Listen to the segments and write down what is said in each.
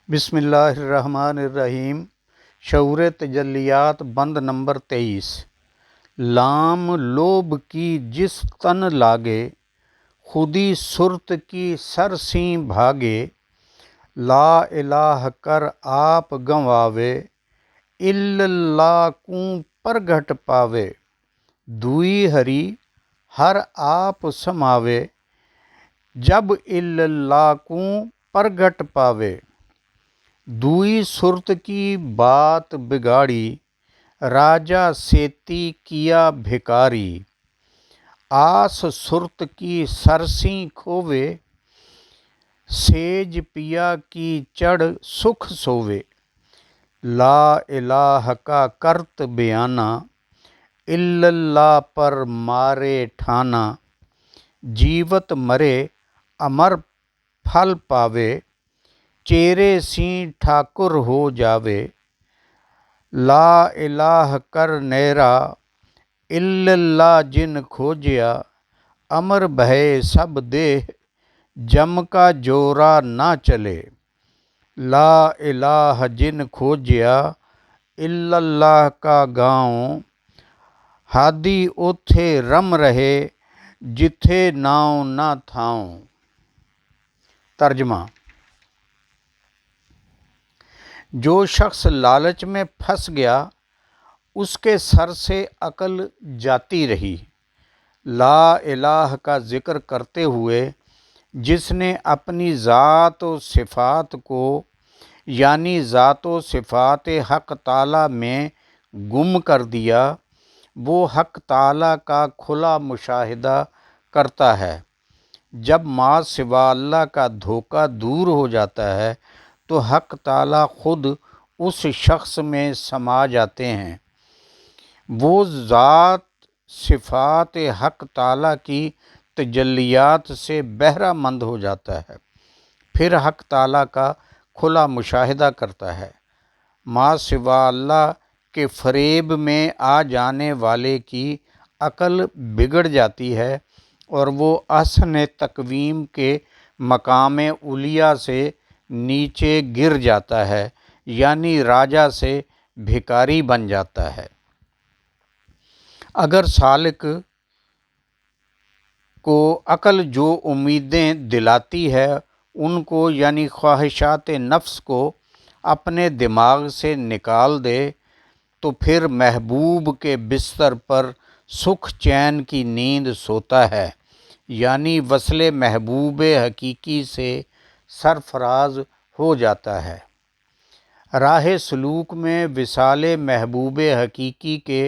بسم اللہ الرحمن الرحیم۔ شعور تجلیات بند نمبر 23۔ لام لوب کی جس تن لاگے، خودی صورت کی سر سیں بھاگے۔ لا الہ کر آپ گنواوے، الا اللہ کو پرگٹ پاوے۔ دوئی ہری ہر آپ سماوے، جب الا اللہ کو پرگٹ پاوے۔ دوئی صورت کی بات بگاڑی، راجا سیتی کیا بھکاری۔ آس صورت کی سرسیں کھووے، سیج پیا کی چڑھ سکھ سووے۔ لا الہ کا کرت بیانہ، الا اللہ پر مارے ٹھانا۔ جیوت مرے امر پھل پاوے، چیرے سیں ٹھاکر ہو جاوے۔ لا الہ کر نیرا، الا اللہ جن کھوجیا۔ امر بھئے سب دیہ، جم کا جورا نہ چلے۔ لا الہ جن کھوجیا، الا اللہ کا گاؤں۔ ہادی اوتھے رم رہے، جتھے ناؤں نہ تھاؤں۔ ترجمہ: جو شخص لالچ میں پھنس گیا، اس کے سر سے عقل جاتی رہی۔ لا الہ کا ذکر کرتے ہوئے جس نے اپنی ذات و صفات کو یعنی ذات و صفات حق تعالیٰ میں گم کر دیا، وہ حق تعالیٰ کا کھلا مشاہدہ کرتا ہے۔ جب ما سوا اللہ کا دھوکہ دور ہو جاتا ہے تو حق تعالیٰ خود اس شخص میں سما جاتے ہیں۔ وہ ذات صفات حق تعالیٰ کی تجلیات سے بہرہ مند ہو جاتا ہے، پھر حق تعالیٰ کا کھلا مشاہدہ کرتا ہے۔ ما سوا اللہ کے فریب میں آ جانے والے کی عقل بگڑ جاتی ہے اور وہ احسن تقویم کے مقام علیٰ سے نیچے گر جاتا ہے، یعنی راجا سے بھکاری بن جاتا ہے۔ اگر سالک کو عقل جو امیدیں دلاتی ہے ان کو یعنی خواہشات نفس کو اپنے دماغ سے نکال دے تو پھر محبوب کے بستر پر سکھ چین کی نیند سوتا ہے، یعنی وصل محبوب حقیقی سے سرفراز ہو جاتا ہے۔ راہ سلوک میں وصال محبوب حقیقی کے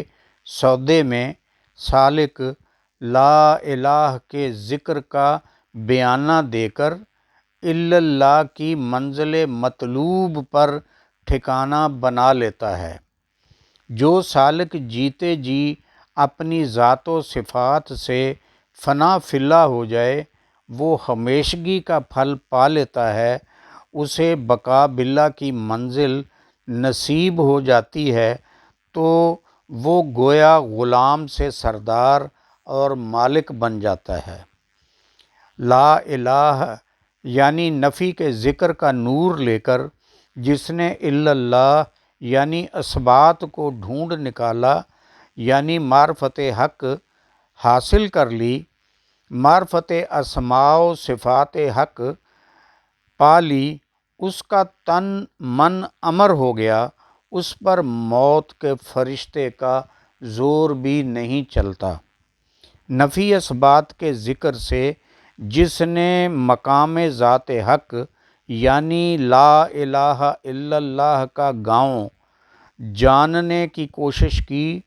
سودے میں سالک لا الہ کے ذکر کا بیانہ دے کر الا اللہ کی منزل مطلوب پر ٹھکانہ بنا لیتا ہے۔ جو سالک جیتے جی اپنی ذات و صفات سے فنا فلا ہو جائے، وہ ہمیشگی کا پھل پا لیتا ہے، اسے بقا باللہ کی منزل نصیب ہو جاتی ہے، تو وہ گویا غلام سے سردار اور مالک بن جاتا ہے۔ لا الہ یعنی نفی کے ذکر کا نور لے کر جس نے الا اللہ یعنی اثبات کو ڈھونڈ نکالا، یعنی معرفت حق حاصل کر لی، معرفت اسماء و صفات حق پا لی، اس کا تن من امر ہو گیا، اس پر موت کے فرشتے کا زور بھی نہیں چلتا۔ نفی اثبات کے ذکر سے جس نے مقام ذات حق یعنی لا الہ الا اللہ کا گاؤں جاننے کی کوشش کی،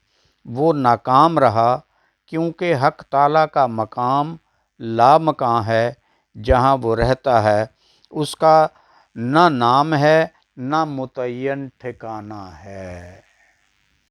وہ ناکام رہا، کیونکہ حق تعالیٰ کا مقام لامکاں ہے۔ جہاں وہ رہتا ہے اس کا نہ نام ہے نہ متعین ٹھکانہ ہے۔